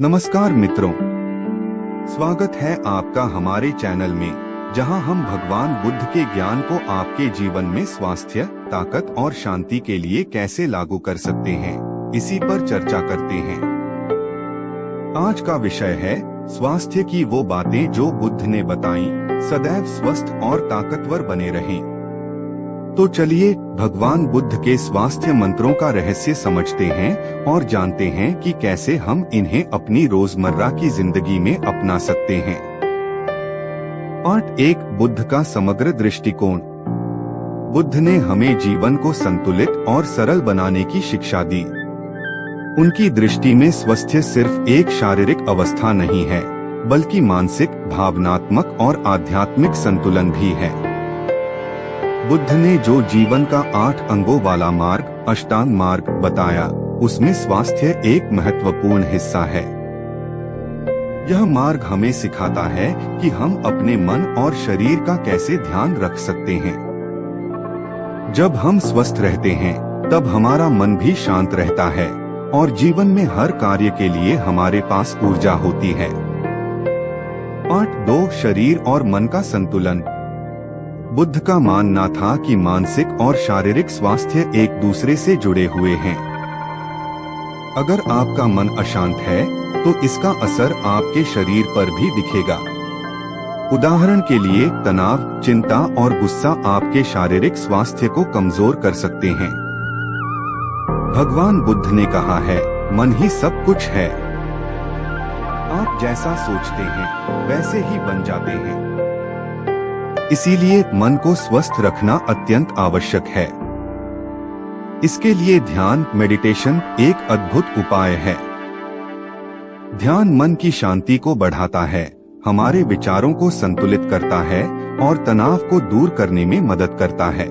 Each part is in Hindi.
नमस्कार मित्रों, स्वागत है आपका हमारे चैनल में, जहां हम भगवान बुद्ध के ज्ञान को आपके जीवन में स्वास्थ्य, ताकत और शांति के लिए कैसे लागू कर सकते हैं, इसी पर चर्चा करते हैं। आज का विषय है स्वास्थ्य की वो बातें जो बुद्ध ने बताई, सदैव स्वस्थ और ताकतवर बने रहें। तो चलिए भगवान बुद्ध के स्वास्थ्य मंत्रों का रहस्य समझते हैं और जानते हैं कि कैसे हम इन्हें अपनी रोजमर्रा की जिंदगी में अपना सकते हैं। पार्ट 1, बुद्ध का समग्र दृष्टिकोण। बुद्ध ने हमें जीवन को संतुलित और सरल बनाने की शिक्षा दी। उनकी दृष्टि में स्वास्थ्य सिर्फ एक शारीरिक अवस्था नहीं है, बल्कि मानसिक, भावनात्मक और आध्यात्मिक संतुलन भी है। बुद्ध ने जो जीवन का 8 अंगों वाला मार्ग, अष्टांग मार्ग बताया, उसमें स्वास्थ्य एक महत्वपूर्ण हिस्सा है। यह मार्ग हमें सिखाता है कि हम अपने मन और शरीर का कैसे ध्यान रख सकते हैं। जब हम स्वस्थ रहते हैं, तब हमारा मन भी शांत रहता है और जीवन में हर कार्य के लिए हमारे पास ऊर्जा होती है। पार्ट 2, शरीर और मन का संतुलन। बुद्ध का मानना था कि मानसिक और शारीरिक स्वास्थ्य एक दूसरे से जुड़े हुए हैं। अगर आपका मन अशांत है, तो इसका असर आपके शरीर पर भी दिखेगा। उदाहरण के लिए तनाव, चिंता और गुस्सा आपके शारीरिक स्वास्थ्य को कमजोर कर सकते हैं। भगवान बुद्ध ने कहा है, मन ही सब कुछ है। आप जैसा सोचते हैं, वैसे ही बन जाते हैं। इसीलिए मन को स्वस्थ रखना अत्यंत आवश्यक है। इसके लिए ध्यान, मेडिटेशन एक अद्भुत उपाय है। ध्यान मन की शांति को बढ़ाता है, हमारे विचारों को संतुलित करता है और तनाव को दूर करने में मदद करता है।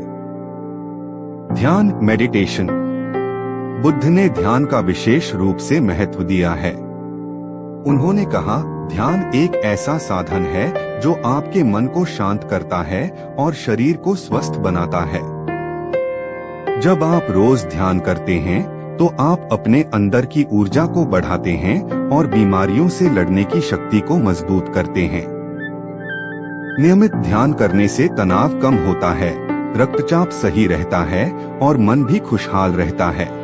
ध्यान, मेडिटेशन। बुद्ध ने ध्यान का विशेष रूप से महत्व दिया है। उन्होंने कहा, ध्यान एक ऐसा साधन है जो आपके मन को शांत करता है और शरीर को स्वस्थ बनाता है। जब आप रोज ध्यान करते हैं, तो आप अपने अंदर की ऊर्जा को बढ़ाते हैं और बीमारियों से लड़ने की शक्ति को मजबूत करते हैं। नियमित ध्यान करने से तनाव कम होता है, रक्तचाप सही रहता है और मन भी खुशहाल रहता है।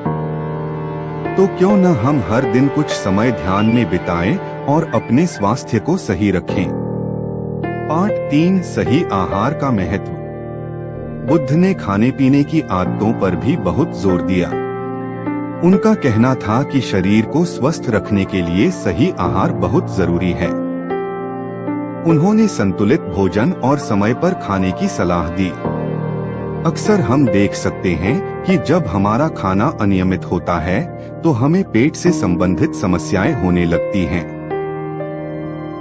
तो क्यों न हम हर दिन कुछ समय ध्यान में बिताएं और अपने स्वास्थ्य को सही रखें। पार्ट 3, सही आहार का महत्व। बुद्ध ने खाने पीने की आदतों पर भी बहुत जोर दिया। उनका कहना था कि शरीर को स्वस्थ रखने के लिए सही आहार बहुत जरूरी है। उन्होंने संतुलित भोजन और समय पर खाने की सलाह दी। अक्सर हम देख सकते हैं कि जब हमारा खाना अनियमित होता है, तो हमें पेट से संबंधित समस्याएं होने लगती हैं।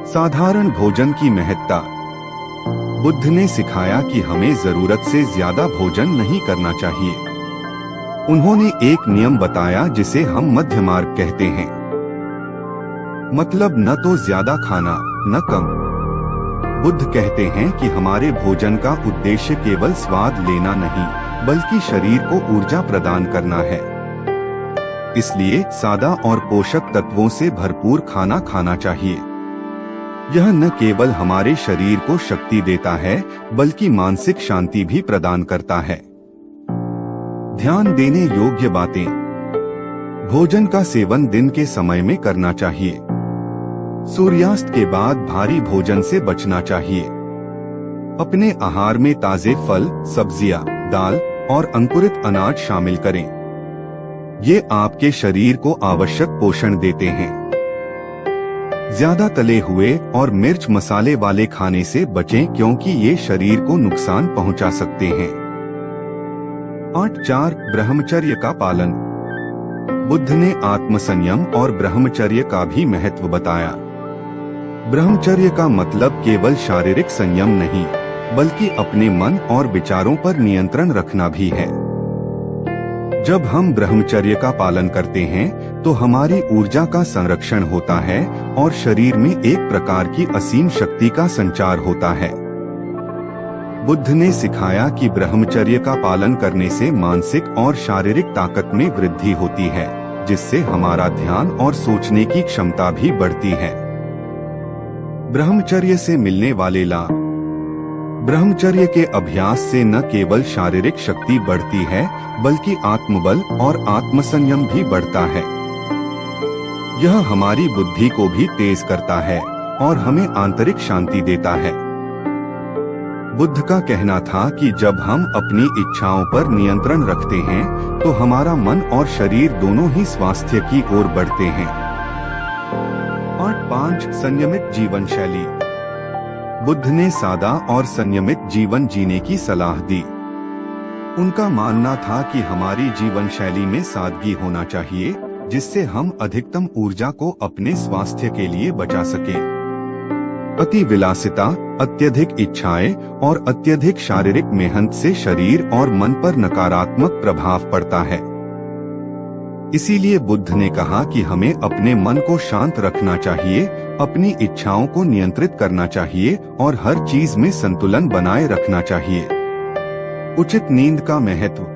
साधारण भोजन की महत्ता। बुद्ध ने सिखाया कि हमें जरूरत से ज्यादा भोजन नहीं करना चाहिए। उन्होंने एक नियम बताया जिसे हम मध्य मार्ग कहते हैं। मतलब न तो ज्यादा खाना, न कम। बुद्ध कहते हैं कि हमारे भोजन का उद्देश्य केवल स्वाद लेना नहीं, बल्कि शरीर को ऊर्जा प्रदान करना है। इसलिए सादा और पोषक तत्वों से भरपूर खाना खाना चाहिए। यह न केवल हमारे शरीर को शक्ति देता है, बल्कि मानसिक शांति भी प्रदान करता है। ध्यान देने योग्य बातें। भोजन का सेवन दिन के समय में करना चाहिए। सूर्यास्त के बाद भारी भोजन से बचना चाहिए। अपने आहार में ताजे फल, सब्जियां, दाल और अंकुरित अनाज शामिल करें। ये आपके शरीर को आवश्यक पोषण देते हैं। ज्यादा तले हुए और मिर्च मसाले वाले खाने से बचें, क्योंकि ये शरीर को नुकसान पहुंचा सकते हैं। पार्ट 4, ब्रह्मचर्य का पालन। बुद्ध ने आत्मसंयम और ब्रह्मचर्य का भी महत्व बताया। ब्रह्मचर्य का मतलब केवल शारीरिक संयम नहीं, बल्कि अपने मन और विचारों पर नियंत्रण रखना भी है। जब हम ब्रह्मचर्य का पालन करते हैं, तो हमारी ऊर्जा का संरक्षण होता है और शरीर में एक प्रकार की असीम शक्ति का संचार होता है। बुद्ध ने सिखाया कि ब्रह्मचर्य का पालन करने से मानसिक और शारीरिक ताकत में वृद्धि होती है जिससे हमारा ध्यान और सोचने की क्षमता भी बढ़ती है। ब्रह्मचर्य से मिलने वाले लाभ। ब्रह्मचर्य के अभ्यास से न केवल शारीरिक शक्ति बढ़ती है, बल्कि आत्मबल और आत्मसंयम भी बढ़ता है। यह हमारी बुद्धि को भी तेज करता है और हमें आंतरिक शांति देता है। बुद्ध का कहना था कि जब हम अपनी इच्छाओं पर नियंत्रण रखते हैं, तो हमारा मन और शरीर दोनों ही स्वास्थ्य की ओर बढ़ते हैं। और 5 संयमित जीवन शैली। बुद्ध ने सादा और संयमित जीवन जीने की सलाह दी। उनका मानना था कि हमारी जीवन शैली में सादगी होना चाहिए, जिससे हम अधिकतम ऊर्जा को अपने स्वास्थ्य के लिए बचा सकें। अति विलासिता, अत्यधिक इच्छाएं और अत्यधिक शारीरिक मेहनत से शरीर और मन पर नकारात्मक प्रभाव पड़ता है। इसीलिए बुद्ध ने कहा कि हमें अपने मन को शांत रखना चाहिए, अपनी इच्छाओं को नियंत्रित करना चाहिए और हर चीज में संतुलन बनाए रखना चाहिए। उचित नींद का महत्व।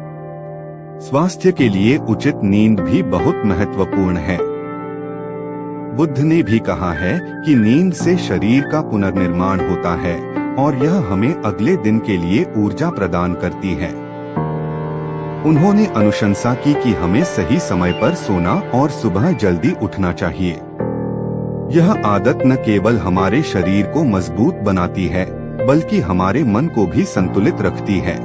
स्वास्थ्य के लिए उचित नींद भी बहुत महत्वपूर्ण है। बुद्ध ने भी कहा है कि नींद से शरीर का पुनर्निर्माण होता है और यह हमें अगले दिन के लिए ऊर्जा प्रदान करती है। उन्होंने अनुशंसा की कि हमें सही समय पर सोना और सुबह जल्दी उठना चाहिए। यह आदत न केवल हमारे शरीर को मजबूत बनाती है, बल्कि हमारे मन को भी संतुलित रखती है।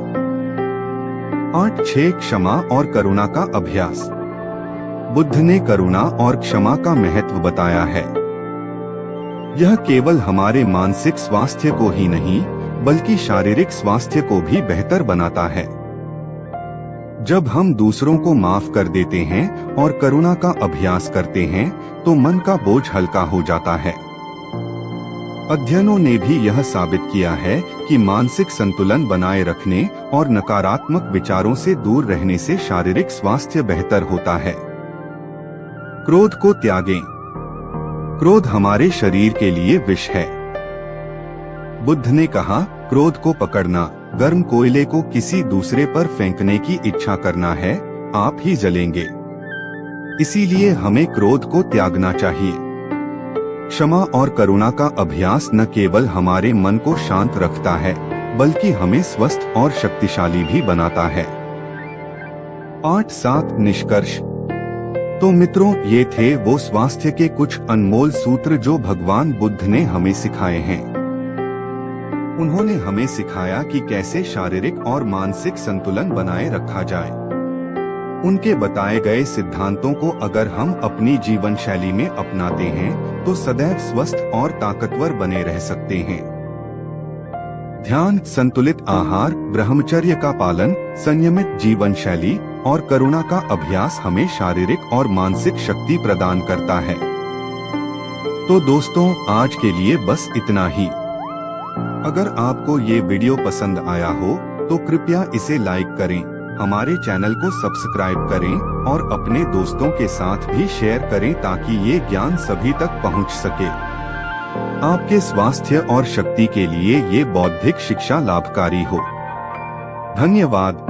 8. क्षमा और करुणा का अभ्यास। बुद्ध ने करुणा और क्षमा का महत्व बताया है। यह केवल हमारे मानसिक स्वास्थ्य को ही नहीं, बल्कि शारीरिक स्वास्थ्य को भी बेहतर बनाता है। जब हम दूसरों को माफ कर देते हैं और करुणा का अभ्यास करते हैं, तो मन का बोझ हल्का हो जाता है। अध्ययनों ने भी यह साबित किया है कि मानसिक संतुलन बनाए रखने और नकारात्मक विचारों से दूर रहने से शारीरिक स्वास्थ्य बेहतर होता है। क्रोध को त्यागें। क्रोध हमारे शरीर के लिए विष है। बुद्ध ने कहा, क्रोध को पकड़ना गर्म कोयले को किसी दूसरे पर फेंकने की इच्छा करना है, आप ही जलेंगे। इसीलिए हमें क्रोध को त्यागना चाहिए। क्षमा और करुणा का अभ्यास न केवल हमारे मन को शांत रखता है, बल्कि हमें स्वस्थ और शक्तिशाली भी बनाता है। 8-7 निष्कर्ष। तो मित्रों, ये थे वो स्वास्थ्य के कुछ अनमोल सूत्र जो भगवान बुद्ध ने हमें सिखाए हैं। उन्होंने हमें सिखाया कि कैसे शारीरिक और मानसिक संतुलन बनाए रखा जाए। उनके बताए गए सिद्धांतों को अगर हम अपनी जीवन शैली में अपनाते हैं, तो सदैव स्वस्थ और ताकतवर बने रह सकते हैं। ध्यान, संतुलित आहार, ब्रह्मचर्य का पालन, संयमित जीवन शैली और करुणा का अभ्यास हमें शारीरिक और मानसिक शक्ति प्रदान करता है। तो दोस्तों, आज के लिए बस इतना ही। अगर आपको ये वीडियो पसंद आया हो, तो कृपया इसे लाइक करें, हमारे चैनल को सब्सक्राइब करें और अपने दोस्तों के साथ भी शेयर करें ताकि ये ज्ञान सभी तक पहुंच सके। आपके स्वास्थ्य और शक्ति के लिए ये बौद्धिक शिक्षा लाभकारी हो। धन्यवाद।